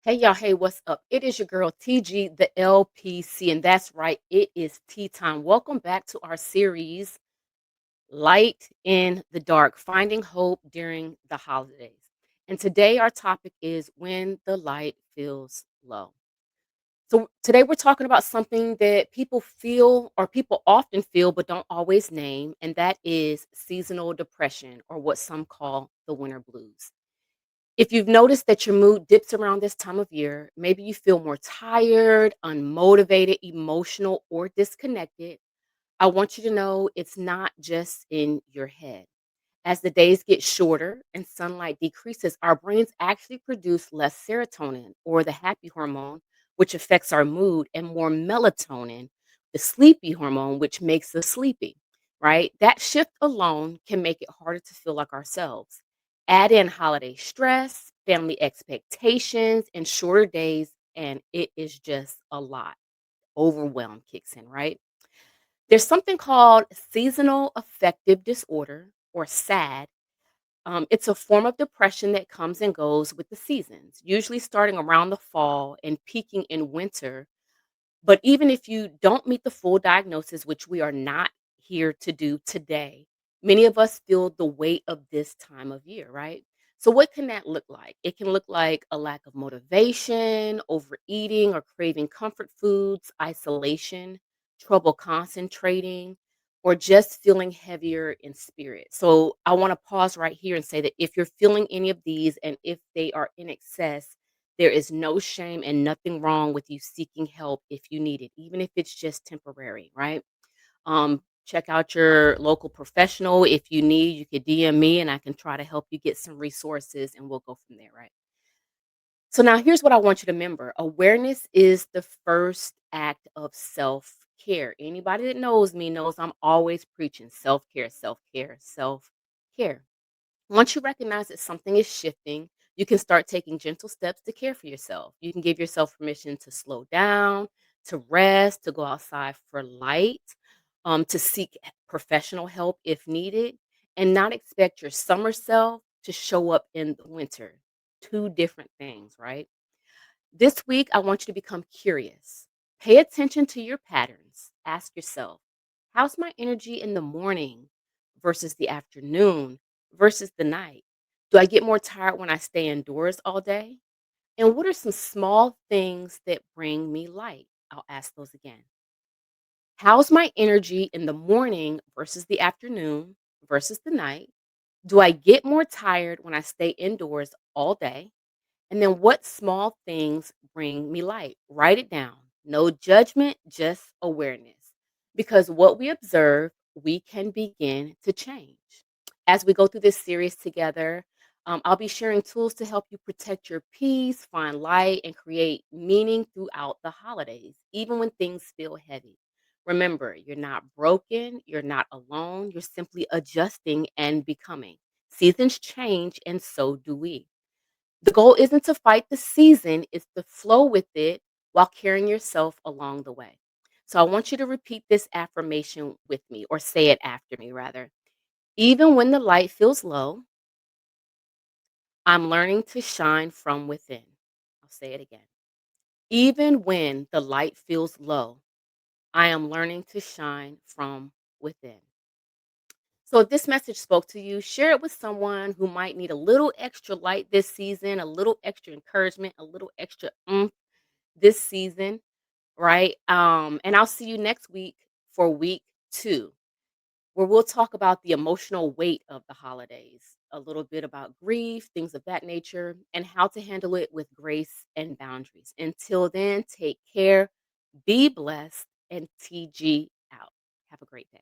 Hey y'all, hey, what's up? It is your girl TG, the LPC, and that's right, it is tea time. Welcome back to our series, Light in the Dark, Finding Hope During the Holidays. And today our topic is When the Light Feels Low. So today we're talking about something that people feel or people often feel but don't always name, and that is seasonal depression or what some call the winter blues. If you've noticed that your mood dips around this time of year, maybe you feel more tired, unmotivated, emotional, or disconnected, I want you to know it's not just in your head. As the days get shorter and sunlight decreases, our brains actually produce less serotonin or the happy hormone, which affects our mood, and more melatonin, the sleepy hormone, which makes us sleepy, right? That shift alone can make it harder to feel like ourselves. Add in holiday stress, family expectations, and shorter days, and it is just a lot. Overwhelm kicks in, right? There's something called seasonal affective disorder or SAD. It's a form of depression that comes and goes with the seasons, usually starting around the fall and peaking in winter. But even if you don't meet the full diagnosis, which we are not here to do today, many of us feel the weight of this time of year, right? So, what can that look like? It can look like a lack of motivation, overeating or craving comfort foods, isolation, trouble concentrating, or just feeling heavier in spirit. So, I want to pause right here and say that if you're feeling any of these and if they are in excess, there is no shame and nothing wrong with you seeking help if you need it, even if it's just temporary, right? Check out your local professional. If you need, you could DM me and I can try to help you get some resources and we'll go from there, right? So now here's what I want you to remember. Awareness is the first act of self-care. Anybody that knows me knows I'm always preaching self-care, self-care, self-care. Once you recognize that something is shifting, you can start taking gentle steps to care for yourself. You can give yourself permission to slow down, to rest, to go outside for light, to seek professional help if needed, and not expect your summer self to show up in the winter. Two different things, right? This week, I want you to become curious. Pay attention to your patterns. Ask yourself, how's my energy in the morning versus the afternoon versus the night? Do I get more tired when I stay indoors all day? And what are some small things that bring me light? I'll ask those again. How's my energy in the morning versus the afternoon versus the night? Do I get more tired when I stay indoors all day? And then what small things bring me light? Write it down. No judgment, just awareness. Because what we observe, we can begin to change. As we go through this series together, I'll be sharing tools to help you protect your peace, find light, and create meaning throughout the holidays, even when things feel heavy. Remember, you're not broken, you're not alone, you're simply adjusting and becoming. Seasons change, and so do we. The goal isn't to fight the season, it's to flow with it while carrying yourself along the way. So I want you to repeat this affirmation with me, or say it after me, rather. Even when the light feels low, I'm learning to shine from within. I'll say it again. Even when the light feels low, I am learning to shine from within. So if this message spoke to you, share it with someone who might need a little extra light this season, a little extra encouragement, a little extra this season, right? And I'll see you next week for week 2, where we'll talk about the emotional weight of the holidays, a little bit about grief, things of that nature, and how to handle it with grace and boundaries. Until then, take care, be blessed, and TG out. Have a great day.